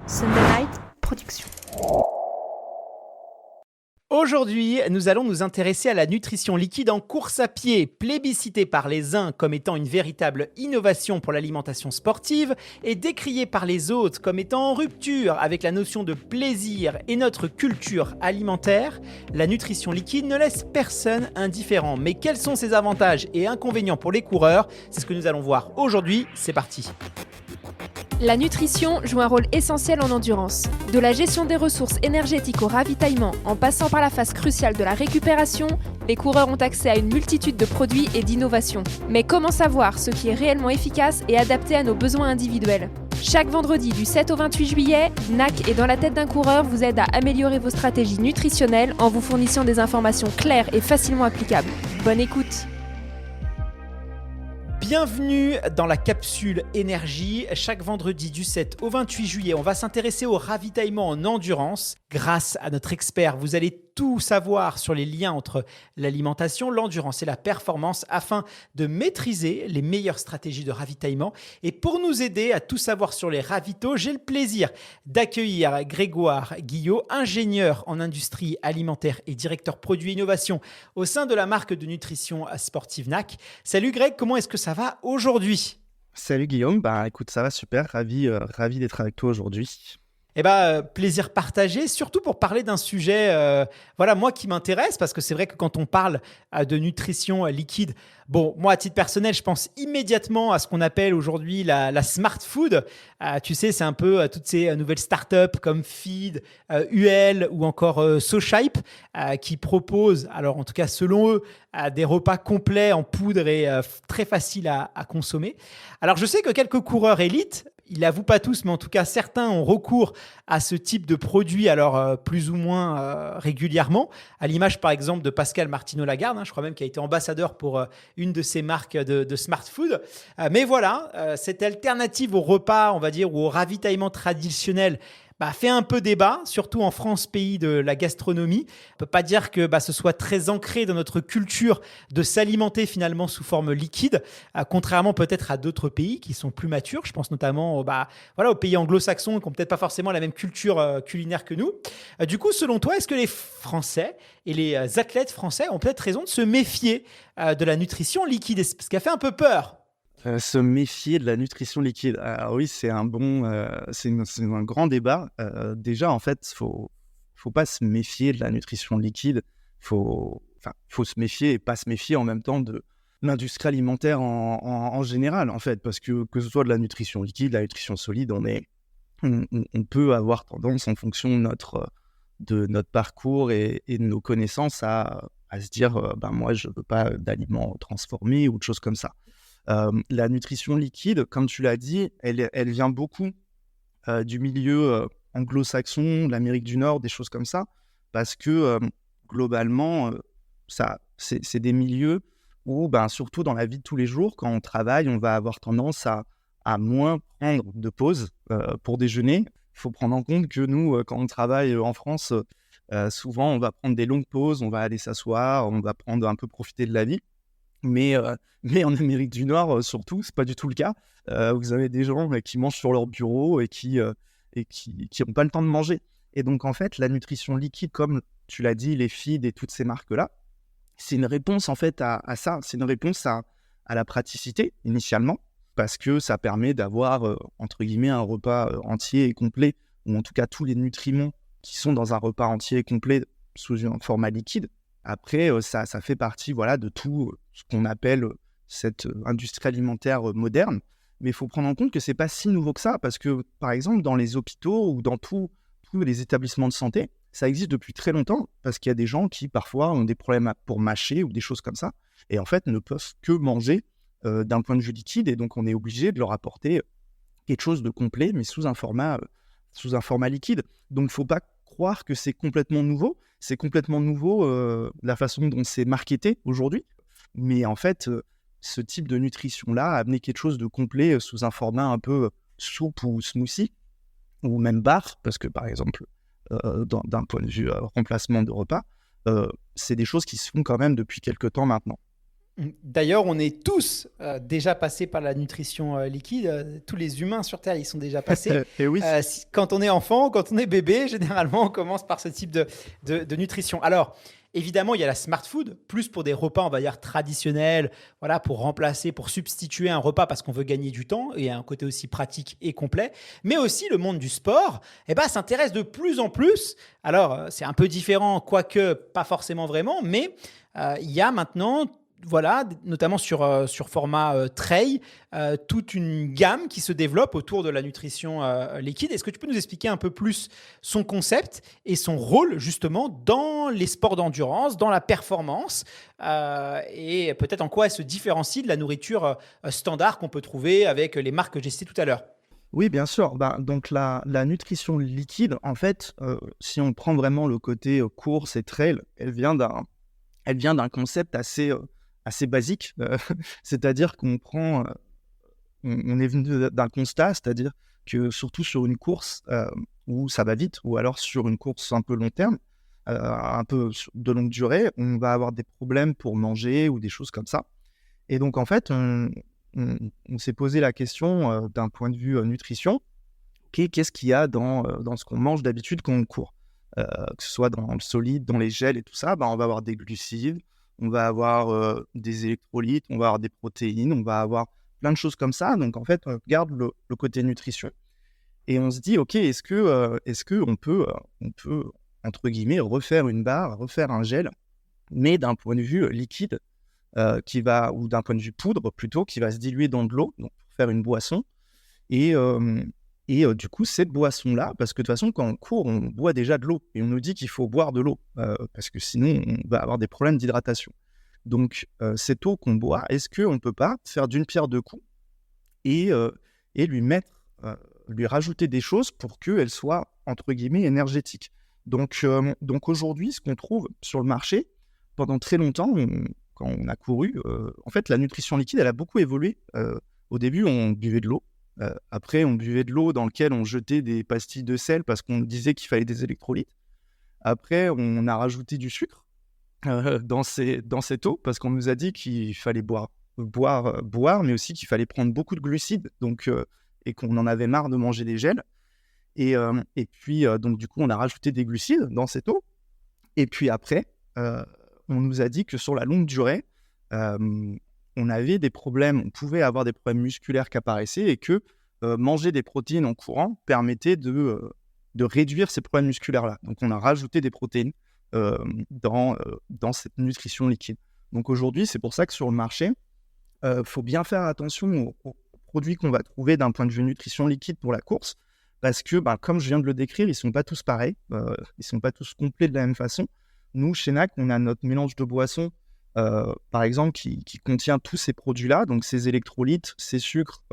Sunday Night Production. Aujourd'hui, nous allons nous intéresser à la nutrition liquide en course à pied, plébiscitée par les uns comme étant une véritable innovation pour l'alimentation sportive et décriée par les autres comme étant en rupture avec la notion de plaisir et notre culture alimentaire. La nutrition liquide ne laisse personne indifférent. Mais quels sont ses avantages et inconvénients pour les coureurs ? C'est ce que nous allons voir aujourd'hui. C'est parti. La nutrition joue un rôle essentiel en endurance. De la gestion des ressources énergétiques au ravitaillement, en passant par la phase cruciale de la récupération, les coureurs ont accès à une multitude de produits et d'innovations. Mais comment savoir ce qui est réellement efficace et adapté à nos besoins individuels ? Chaque vendredi du 7 au 28 juillet, NAC et dans la tête d'un coureur vous aide à améliorer vos stratégies nutritionnelles en vous fournissant des informations claires et facilement applicables. Bonne écoute! Bienvenue dans la capsule énergie. Chaque vendredi du 7 au 28 juillet, on va s'intéresser au ravitaillement en endurance. Grâce à notre expert, vous allez tout savoir sur les liens entre l'alimentation, l'endurance et la performance afin de maîtriser les meilleures stratégies de ravitaillement. Et pour nous aider à tout savoir sur les ravitaux, j'ai le plaisir d'accueillir Grégoire Guillot, ingénieur en industrie alimentaire et directeur produit innovation au sein de la marque de nutrition sportive NAC. Salut Greg, comment est-ce que ça va aujourd'hui ? Salut Guillaume, écoute, ça va super, ravi d'être avec toi aujourd'hui. Plaisir partagé, surtout pour parler d'un sujet moi qui m'intéresse, parce que c'est vrai que quand on parle de nutrition liquide, moi à titre personnel, je pense immédiatement à ce qu'on appelle aujourd'hui la smart food. Tu sais, c'est un peu toutes ces nouvelles startups comme Feed, UL ou encore SoShape qui proposent, alors en tout cas selon eux, des repas complets en poudre et très faciles à consommer. Alors je sais que quelques coureurs élites, ils l'avouent pas tous, mais en tout cas certains ont recours à ce type de produit, alors plus ou moins régulièrement, à l'image par exemple de Pascal Martino-Lagarde, je crois même qu'il a été ambassadeur pour une de ces marques de smart food. Mais voilà, cette alternative au repas, on va dire, ou au ravitaillement traditionnel, fait un peu débat, surtout en France, pays de la gastronomie. On ne peut pas dire que ce soit très ancré dans notre culture de s'alimenter finalement sous forme liquide, contrairement peut-être à d'autres pays qui sont plus matures. Je pense notamment aux pays anglo-saxons qui n'ont peut-être pas forcément la même culture culinaire que nous. Du coup, selon toi, est-ce que les Français et les athlètes français ont peut-être raison de se méfier de la nutrition liquide ? Parce qu'elle fait un peu peur. Se méfier de la nutrition liquide. Alors oui, c'est un grand débat. Déjà, en fait, faut pas se méfier de la nutrition liquide. Faut se méfier et pas se méfier en même temps de l'industrie alimentaire en général, en fait, parce que ce soit de la nutrition liquide, la nutrition solide, on peut avoir tendance, en fonction de notre parcours et de nos connaissances, à se dire, moi, je veux pas d'aliments transformés ou de choses comme ça. La nutrition liquide, comme tu l'as dit, elle vient beaucoup du milieu anglo-saxon, de l'Amérique du Nord, des choses comme ça, parce que globalement, c'est des milieux où, surtout dans la vie de tous les jours, quand on travaille, on va avoir tendance à moins prendre de pauses pour déjeuner. Il faut prendre en compte que nous, quand on travaille en France, souvent on va prendre des longues pauses, on va aller s'asseoir, on va prendre un peu profiter de la vie. Mais en Amérique du Nord, surtout, c'est pas du tout le cas. Vous avez des gens qui mangent sur leur bureau et qui ont pas le temps de manger. Et donc, en fait, la nutrition liquide, comme tu l'as dit, les feeds et toutes ces marques-là, c'est une réponse, en fait, à ça. C'est une réponse à la praticité, initialement, parce que ça permet d'avoir, entre guillemets, un repas entier et complet, ou en tout cas tous les nutriments qui sont dans un repas entier et complet sous un format liquide. Après, ça fait partie de tout ce qu'on appelle cette industrie alimentaire moderne. Mais il faut prendre en compte que ce n'est pas si nouveau que ça, parce que, par exemple, dans les hôpitaux ou dans tous les établissements de santé, ça existe depuis très longtemps, parce qu'il y a des gens qui, parfois, ont des problèmes pour mâcher ou des choses comme ça, et en fait, ne peuvent que manger d'un point de vue liquide, et donc on est obligé de leur apporter quelque chose de complet, mais sous un format liquide. Donc, il ne faut pas croire que c'est complètement nouveau. C'est complètement nouveau la façon dont c'est marketé aujourd'hui. Mais en fait, ce type de nutrition-là a amené quelque chose de complet sous un format un peu soupe ou smoothie, ou même bar, parce que par exemple, d'un point de vue remplacement de repas, c'est des choses qui se font quand même depuis quelques temps maintenant. D'ailleurs, on est tous déjà passés par la nutrition liquide. Tous les humains sur Terre y sont déjà passés. Et oui. Quand on est enfant, quand on est bébé, généralement, on commence par ce type de nutrition. Alors, évidemment, il y a la smart food, plus pour des repas, on va dire, traditionnels, voilà, pour remplacer, pour substituer un repas parce qu'on veut gagner du temps et un côté aussi pratique et complet. Mais aussi, le monde du sport s'intéresse de plus en plus. Alors, c'est un peu différent, quoique pas forcément vraiment, mais il y a maintenant voilà, notamment sur format tray, toute une gamme qui se développe autour de la nutrition liquide. Est-ce que tu peux nous expliquer un peu plus son concept et son rôle justement dans les sports d'endurance, dans la performance et peut-être en quoi elle se différencie de la nourriture standard qu'on peut trouver avec les marques que j'ai citées tout à l'heure? Oui, bien sûr. Donc la nutrition liquide, en fait, si on prend vraiment le côté course et trail, elle vient d'un concept assez basique. C'est-à-dire qu'on prend, on est venu d'un constat, c'est-à-dire que surtout sur une course où ça va vite, ou alors sur une course un peu long terme, un peu de longue durée, on va avoir des problèmes pour manger ou des choses comme ça. Et donc, en fait, on s'est posé la question d'un point de vue nutrition, qu'est-ce qu'il y a dans ce qu'on mange d'habitude quand on court, que ce soit dans le solide, dans les gels et tout ça, on va avoir des glucides, on va avoir des électrolytes, on va avoir des protéines, on va avoir plein de choses comme ça. Donc, en fait, on regarde le côté nutrition et on se dit, OK, est-ce que on peut, entre guillemets, refaire une barre, refaire un gel, mais d'un point de vue liquide, ou d'un point de vue poudre plutôt, qui va se diluer dans de l'eau, donc pour faire une boisson. Et du coup, cette boisson-là, parce que de toute façon, quand on court, on boit déjà de l'eau. Et on nous dit qu'il faut boire de l'eau, parce que sinon, on va avoir des problèmes d'hydratation. Donc, cette eau qu'on boit, est-ce qu'on ne peut pas faire d'une pierre deux coups et lui rajouter des choses pour qu'elle soit, entre guillemets, énergétique. Donc aujourd'hui, ce qu'on trouve sur le marché, pendant très longtemps, quand on a couru, en fait, la nutrition liquide, elle a beaucoup évolué. Au début, on buvait de l'eau. Après, on buvait de l'eau dans laquelle on jetait des pastilles de sel parce qu'on disait qu'il fallait des électrolytes. Après, on a rajouté du sucre dans cette eau parce qu'on nous a dit qu'il fallait boire, mais aussi qu'il fallait prendre beaucoup de glucides, et qu'on en avait marre de manger des gels. Et puis, donc, du coup, on a rajouté des glucides dans cette eau. Et puis après, on nous a dit que sur la longue durée, on avait des problèmes, on pouvait avoir des problèmes musculaires qui apparaissaient et que manger des protéines en courant permettait de réduire ces problèmes musculaires-là. Donc, on a rajouté des protéines dans cette nutrition liquide. Donc, aujourd'hui, c'est pour ça que sur le marché, faut bien faire attention aux produits qu'on va trouver d'un point de vue nutrition liquide pour la course, parce que, comme je viens de le décrire, ils ne sont pas tous pareils, ils ne sont pas tous complets de la même façon. Nous, chez NAC, on a notre mélange de boissons, par exemple, qui contient tous ces produits-là, donc ces électrolytes, ces sucres,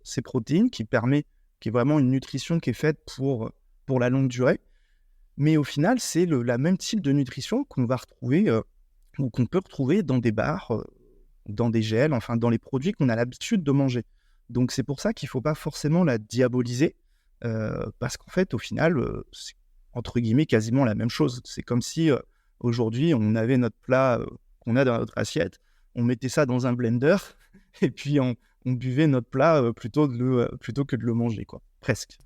ces protéines, qui est vraiment une nutrition qui est faite pour la longue durée. Mais au final, c'est la même type de nutrition qu'on va retrouver ou qu'on peut retrouver dans des bars, dans des gels, enfin dans les produits qu'on a l'habitude de manger. Donc c'est pour ça qu'il ne faut pas forcément la diaboliser, parce qu'en fait, au final, c'est entre guillemets quasiment la même chose. C'est comme si aujourd'hui, on avait notre plat qu'on a dans notre assiette, on mettait ça dans un blender et puis on buvait notre plat plutôt que de le manger, quoi. Presque.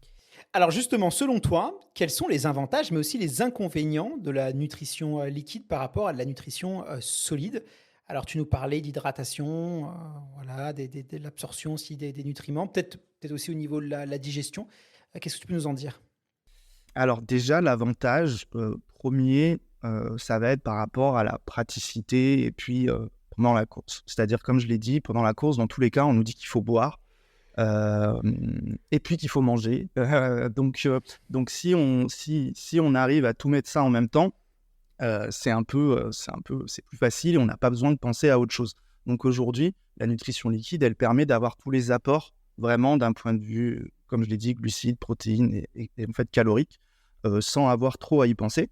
Alors justement, selon toi, quels sont les avantages mais aussi les inconvénients de la nutrition liquide par rapport à la nutrition solide? Alors tu nous parlais d'hydratation, voilà, de l'absorption aussi des nutriments, peut-être aussi au niveau de la digestion. Qu'est-ce que tu peux nous en dire? Alors déjà, l'avantage premier, ça va être par rapport à la praticité et puis pendant la course. C'est-à-dire, comme je l'ai dit, pendant la course, dans tous les cas, on nous dit qu'il faut boire et puis qu'il faut manger. Donc si on arrive à tout mettre ça en même temps, c'est plus facile et on n'a pas besoin de penser à autre chose. Donc aujourd'hui, la nutrition liquide, elle permet d'avoir tous les apports vraiment d'un point de vue, comme je l'ai dit, glucides, protéines et en fait caloriques, sans avoir trop à y penser.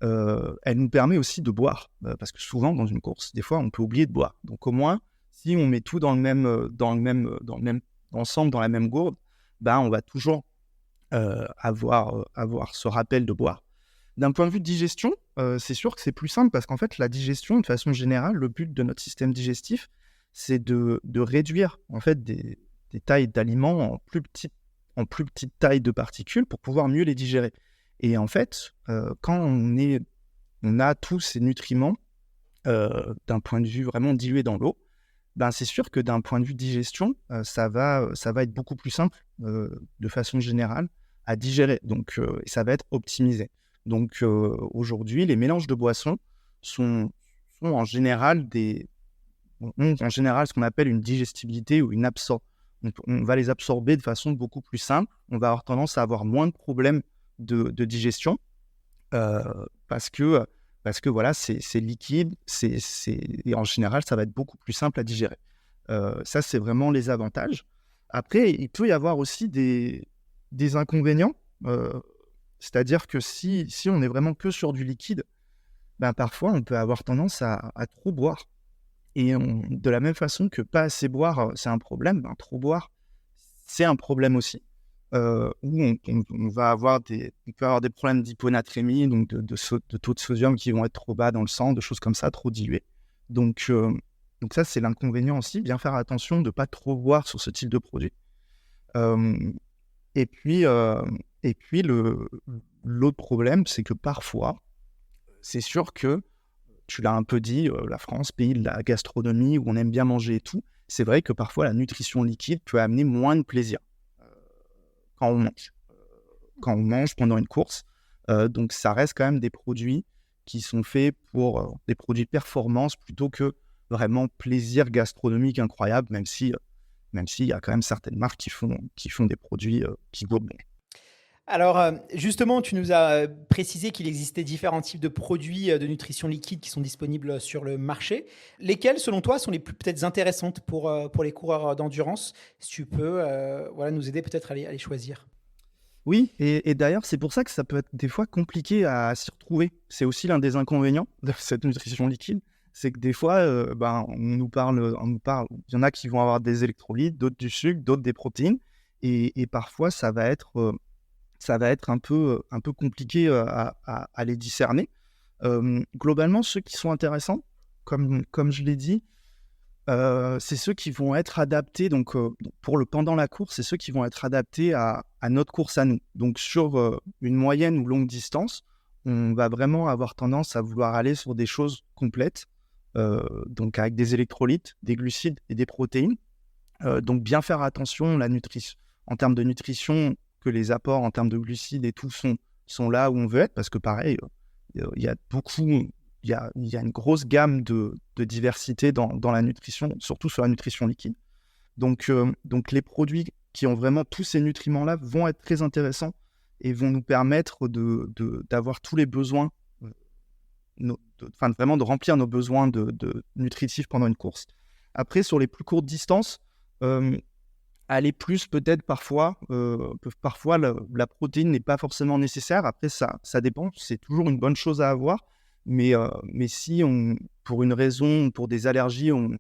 Elle nous permet aussi de boire, parce que souvent dans une course, des fois, on peut oublier de boire. Donc au moins, si on met tout dans le même ensemble, dans la même gourde, on va toujours avoir ce rappel de boire. D'un point de vue de digestion, c'est sûr que c'est plus simple parce qu'en fait, la digestion, de façon générale, le but de notre système digestif, c'est de réduire en fait des tailles d'aliments en plus petite taille de particules pour pouvoir mieux les digérer. Et en fait, quand on a tous ces nutriments d'un point de vue vraiment dilués dans l'eau, ben c'est sûr que d'un point de vue digestion, ça va être beaucoup plus simple de façon générale à digérer. Donc, et ça va être optimisé. Donc, aujourd'hui, les mélanges de boissons sont en général ont en général ce qu'on appelle une digestibilité ou une absorption. On va les absorber de façon beaucoup plus simple. On va avoir tendance à avoir moins de problèmes de digestion euh, parce que voilà, c'est liquide, et en général, ça va être beaucoup plus simple à digérer. Ça, c'est vraiment les avantages. Après, il peut y avoir aussi des inconvénients, c'est-à-dire que si on est vraiment que sur du liquide, ben, parfois, on peut avoir tendance à trop boire. Et de la même façon que pas assez boire, c'est un problème, ben, trop boire, c'est un problème aussi. Où on va avoir on peut avoir des problèmes d'hyponatrémie, donc de taux de sodium qui vont être trop bas dans le sang, de choses comme ça, trop diluées. Donc ça, c'est l'inconvénient aussi, bien faire attention de ne pas trop boire sur ce type de produit. Euh, et puis l'autre problème, c'est que parfois, c'est sûr que, tu l'as un peu dit, la France, pays de la gastronomie, où on aime bien manger et tout, c'est vrai que parfois la nutrition liquide peut amener moins de plaisir quand on mange. Quand on mange pendant une course. Donc, ça reste quand même des produits qui sont faits pour des produits performance plutôt que vraiment plaisir gastronomique incroyable, même s'il y a quand même certaines marques qui font des produits qui goûtent bon. Alors, justement, tu nous as précisé qu'il existait différents types de produits de nutrition liquide qui sont disponibles sur le marché. Lesquels, selon toi, sont les plus peut-être intéressantes pour les coureurs d'endurance? Si tu peux voilà, nous aider peut-être à les choisir. Oui, et d'ailleurs, c'est pour ça que ça peut être des fois compliqué à s'y retrouver. C'est aussi l'un des inconvénients de cette nutrition liquide, c'est que des fois, ben, il y en a qui vont avoir des électrolytes, d'autres du sucre, d'autres des protéines, et parfois ça va être un peu compliqué à les discerner. Globalement, ceux qui sont intéressants, comme je l'ai dit, c'est ceux qui vont être adaptés, donc pendant la course, c'est ceux qui vont être adaptés à notre course à nous. Donc sur une moyenne ou longue distance, on va vraiment avoir tendance à vouloir aller sur des choses complètes, donc avec des électrolytes, des glucides et des protéines. Donc bien faire attention en termes de nutrition, que les apports en termes de glucides et tout sont là où on veut être, parce que pareil, il y a une grosse gamme de diversité dans la nutrition, surtout sur la nutrition liquide. Donc les produits qui ont vraiment tous ces nutriments-là vont être très intéressants et vont nous permettre d'avoir tous les besoins, vraiment de remplir nos besoins de nutritifs pendant une course. Après, sur les plus courtes distances, aller plus peut-être parfois la protéine n'est pas forcément nécessaire. Après, ça dépend, c'est toujours une bonne chose à avoir, mais si pour une raison, pour des allergies, on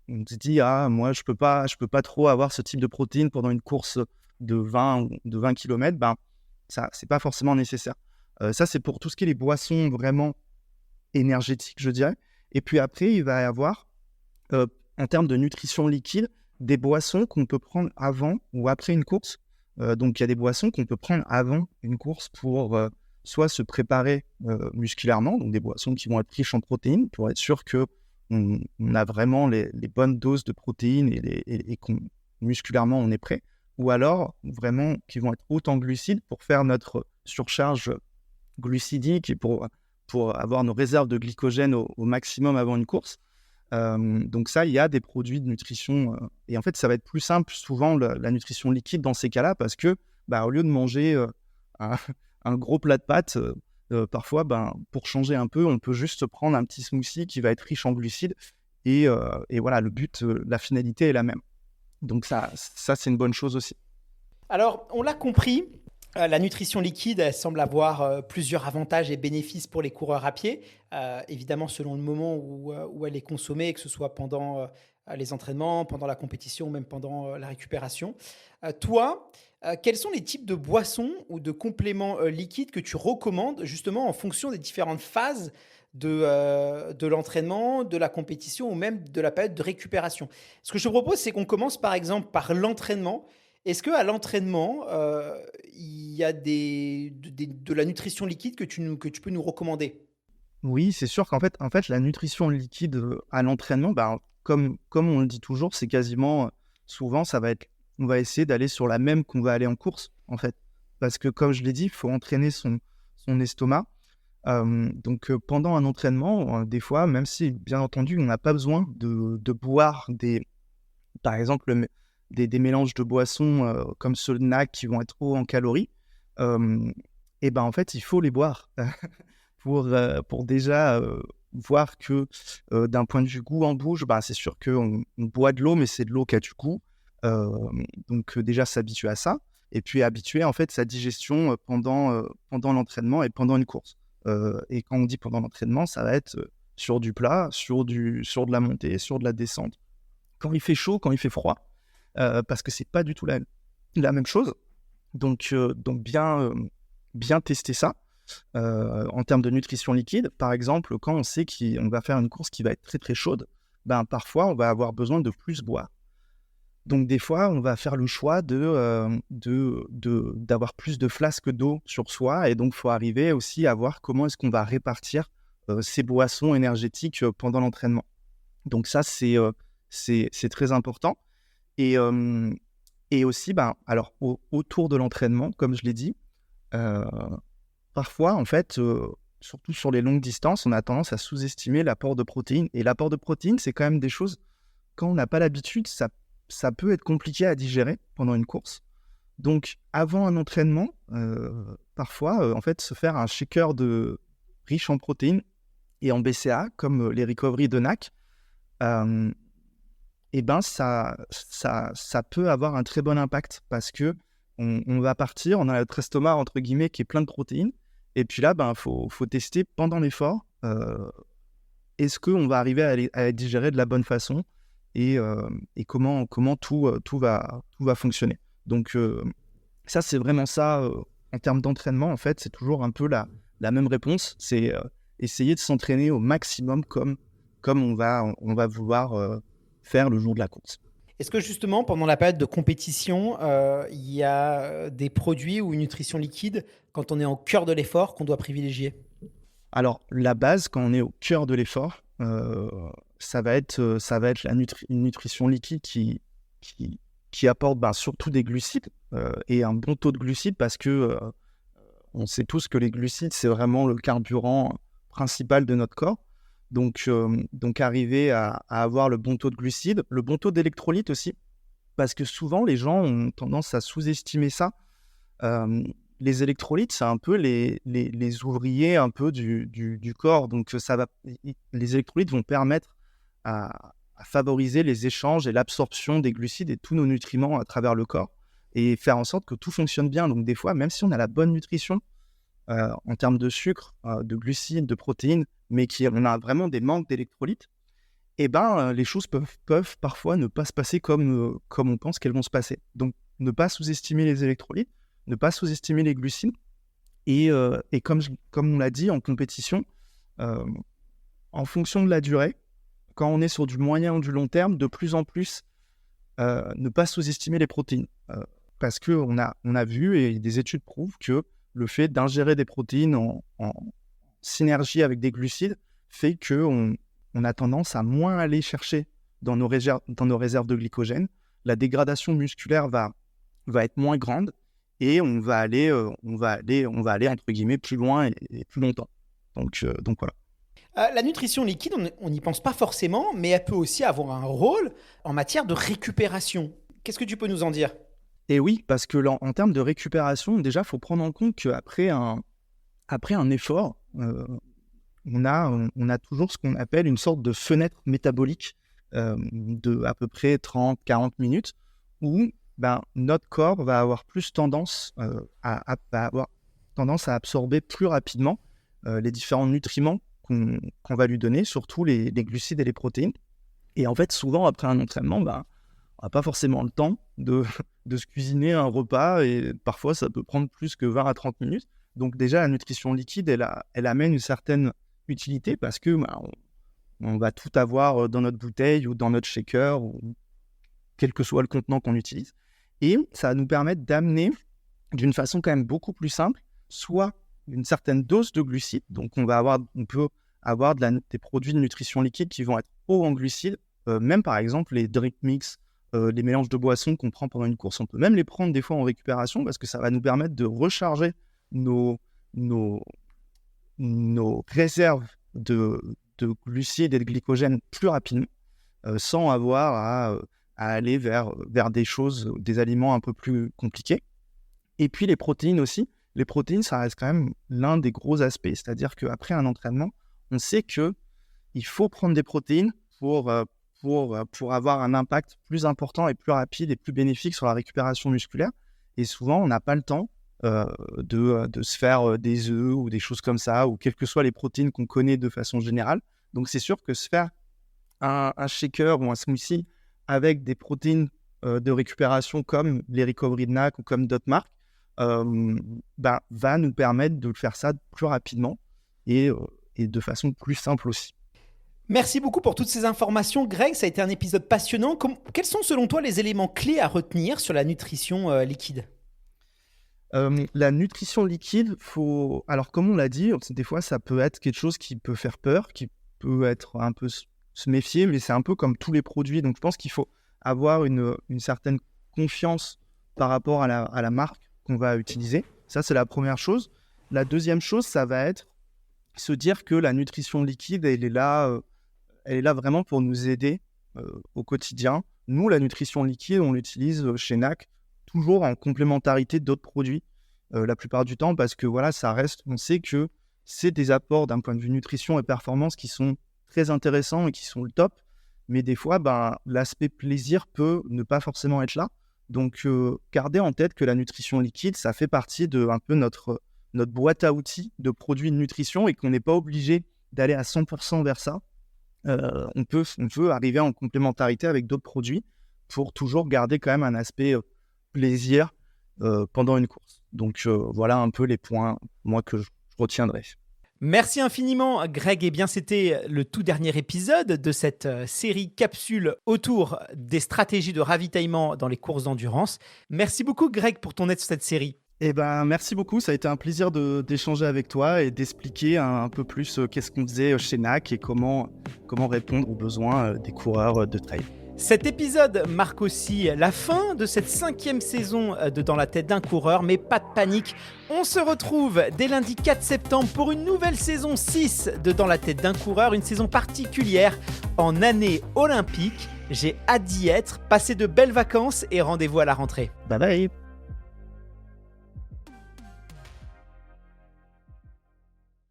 se dit moi je peux pas trop avoir ce type de protéines pendant une course de 20 km, ben ça c'est pas forcément nécessaire. Ça c'est pour tout ce qui est les boissons vraiment énergétiques, je dirais. Et puis après, il va y avoir en termes de nutrition liquide, des boissons qu'on peut prendre avant ou après une course. Donc, il y a des boissons qu'on peut prendre avant une course pour soit se préparer musculairement, donc des boissons qui vont être riches en protéines, pour être sûr qu'on a vraiment les bonnes doses de protéines et qu'on musculairement on est prêt, ou alors vraiment qui vont être hautes en glucides pour faire notre surcharge glucidique et pour avoir nos réserves de glycogène au maximum avant une course. Donc ça, il y a des produits de nutrition et en fait, ça va être plus simple souvent la nutrition liquide dans ces cas-là parce que au lieu de manger un gros plat de pâtes, parfois, pour changer un peu, on peut juste prendre un petit smoothie qui va être riche en glucides et voilà, le but, la finalité est la même. Donc ça c'est une bonne chose aussi. Alors, on l'a compris, la nutrition liquide, elle semble avoir plusieurs avantages et bénéfices pour les coureurs à pied, évidemment selon le moment où elle est consommée, que ce soit pendant les entraînements, pendant la compétition ou même pendant la récupération. Toi, Quels sont les types de boissons ou de compléments, liquides que tu recommandes justement en fonction des différentes phases de l'entraînement, de la compétition ou même de la période de récupération? Ce que je te propose, c'est qu'on commence par exemple par l'entraînement. Est-ce qu'à l'entraînement, il y a de la nutrition liquide que tu peux nous recommander? Oui, c'est sûr qu'en fait, la nutrition liquide, à l'entraînement, ben, comme on le dit toujours, c'est quasiment, souvent ça va être on va essayer d'aller sur la même qu'on va aller en course, en fait. Parce que comme je l'ai dit, il faut entraîner son estomac. Donc pendant un entraînement, des fois, même si bien entendu on n'a pas besoin de boire par exemple, des mélanges de boissons, comme ceux de NAC qui vont être hauts en calories, hem et ben, en fait, il faut les boire. Pour déjà, voir que, d'un point de vue goût en bouche, bah, c'est sûr qu'on boit de l'eau, mais c'est de l'eau qui a du goût. Donc déjà s'habituer à ça et puis habituer en fait sa digestion, pendant l'entraînement et pendant une course. Et quand on dit pendant l'entraînement, ça va être, sur du plat, sur de la montée, sur de la descente. Quand il fait chaud, quand il fait froid, parce que c'est pas du tout la même chose. Donc bien tester ça. En termes de nutrition liquide, par exemple, quand on sait qu'on va faire une course qui va être très, très chaude, ben, parfois, on va avoir besoin de plus boire. Donc des fois, on va faire le choix d'avoir plus de flasques d'eau sur soi et donc il faut arriver aussi à voir comment est-ce qu'on va répartir, ces boissons énergétiques, pendant l'entraînement. Donc ça, c'est très important et aussi, ben, alors autour de l'entraînement, comme je l'ai dit, heu parfois, en fait, surtout sur les longues distances, on a tendance à sous-estimer l'apport de protéines et l'apport de protéines, c'est quand même des choses, quand on n'a pas l'habitude, ça peut être compliqué à digérer pendant une course. Donc avant un entraînement, parfois, en fait, se faire un shaker riche en protéines et en BCAA comme, les recovery de NAC, hem et ben, ça peut avoir un très bon impact parce qu'on va partir, on a notre estomac entre guillemets qui est plein de protéines et puis là, ben, faut tester pendant l'effort, est-ce qu'on va arriver à les digérer de la bonne façon et comment tout va fonctionner. Donc ça, c'est vraiment ça, en termes d'entraînement, en fait, c'est toujours un peu la même réponse. C'est, essayer de s'entraîner au maximum comme on va vouloir, faire le jour de la course. Est-ce que justement, pendant la période de compétition, il y a des produits ou une nutrition liquide quand on est au cœur de l'effort qu'on doit privilégier? Alors, la base, quand on est au cœur de l'effort, ça va être une nutrition liquide qui apporte, ben, surtout des glucides, et un bon taux de glucides parce que, on sait tous que les glucides, c'est vraiment le carburant principal de notre corps. Donc arriver à avoir le bon taux de glucides, le bon taux d'électrolytes aussi, parce que souvent les gens ont tendance à sous-estimer ça. Hem, les électrolytes, c'est un peu les ouvriers un peu du corps, donc ça va les électrolytes vont permettre à favoriser les échanges et l'absorption des glucides et tous nos nutriments à travers le corps et faire en sorte que tout fonctionne bien. Donc des fois, même si on a la bonne nutrition, en termes de sucre, de glucides, de protéines, mais on a vraiment des manques d'électrolytes et ben, les choses peuvent parfois ne pas se passer comme on pense qu'elles vont se passer. Donc ne pas sous-estimer les électrolytes, ne pas sous-estimer les glucides et comme on l'a dit en compétition, hem, en fonction de la durée, quand on est sur du moyen ou du long terme, de plus en plus, ne pas sous-estimer les protéines. Parce qu'on a vu et des études prouvent que le fait d'ingérer des protéines en synergie avec des glucides fait qu'on a tendance à moins aller chercher dans nos réserves de glycogène. La dégradation musculaire va être moins grande et on va aller entre guillemets plus loin et plus longtemps. Donc voilà. La nutrition liquide, on n'y pense pas forcément, mais elle peut aussi avoir un rôle en matière de récupération. Qu'est-ce que tu peux nous en dire? Et oui, parce que en termes de récupération, déjà, il faut prendre en compte qu'après un effort, on a toujours ce qu'on appelle une sorte de fenêtre métabolique de à peu près 30-40 minutes où ben, notre corps va avoir plus tendance va avoir tendance à absorber plus rapidement les différents nutriments qu'on va lui donner, surtout les glucides et les protéines. Et en fait, souvent, après un entraînement, ben, on n'a pas forcément le temps de se cuisiner un repas et parfois ça peut prendre plus que 20 à 30 minutes. Donc déjà, la nutrition liquide, elle amène une certaine utilité parce que on va tout avoir dans notre bouteille ou dans notre shaker, ou quel que soit le contenant qu'on utilise. Et ça va nous permettre d'amener d'une façon quand même beaucoup plus simple, soit une certaine dose de glucides. Donc on peut avoir des produits de nutrition liquide qui vont être hauts en glucides, même par exemple les drink mix, les mélanges de boissons qu'on prend pendant une course. On peut même les prendre des fois en récupération parce que ça va nous permettre de recharger nos réserves de glucides et de glycogène plus rapidement, sans avoir à aller vers des aliments un peu plus compliqués. Et puis les protéines aussi. Les protéines, ça reste quand même l'un des gros aspects. C'est-à-dire qu'après un entraînement, on sait qu'il faut prendre des protéines pour avoir un impact plus important et plus rapide et plus bénéfique sur la récupération musculaire. Et souvent, on n'a pas le temps de se faire des œufs ou des choses comme ça, ou quelles que soient les protéines qu'on connaît de façon générale. Donc, c'est sûr que se faire un shaker ou un smoothie avec des protéines de récupération comme les Recovery Snack ou comme d'autres marques, va nous permettre de faire ça plus rapidement et de façon plus simple aussi. Merci beaucoup pour toutes ces informations, Greg. Ça a été un épisode passionnant. Quels sont selon toi les éléments clés à retenir sur la nutrition liquide ? La nutrition liquide, alors comme on l'a dit, des fois ça peut être quelque chose qui peut faire peur, qui peut être un peu se méfier, mais c'est un peu comme tous les produits. Donc je pense qu'il faut avoir une certaine confiance par rapport à la marque qu'on va utiliser. Ça, c'est la première chose. La deuxième chose, ça va être se dire que la nutrition liquide, elle est là vraiment pour nous aider au quotidien. Nous, la nutrition liquide, on l'utilise chez NAC toujours en complémentarité d'autres produits la plupart du temps, parce que voilà, on sait que c'est des apports d'un point de vue nutrition et performance qui sont très intéressants et qui sont le top, mais des fois, l'aspect plaisir peut ne pas forcément être là. Donc, gardez en tête que la nutrition liquide, ça fait partie de un peu notre boîte à outils de produits de nutrition et qu'on n'est pas obligé d'aller à 100% vers ça. On peut arriver en complémentarité avec d'autres produits pour toujours garder quand même un aspect plaisir pendant une course. Donc, voilà un peu les points, moi, que je retiendrai. Merci infiniment, Greg. Eh bien, c'était le tout dernier épisode de cette série capsule autour des stratégies de ravitaillement dans les courses d'endurance. Merci beaucoup, Greg, pour ton aide sur cette série. Eh ben, merci beaucoup. Ça a été un plaisir d'échanger avec toi et d'expliquer un peu plus qu'est-ce qu'on faisait chez NAC et comment répondre aux besoins des coureurs de trail. Cet épisode marque aussi la fin de cette 5e saison de Dans la tête d'un coureur, mais pas de panique, on se retrouve dès lundi 4 septembre pour une nouvelle saison 6 de Dans la tête d'un coureur, une saison particulière en année olympique. J'ai hâte d'y être, passez de belles vacances et rendez-vous à la rentrée. Bye bye.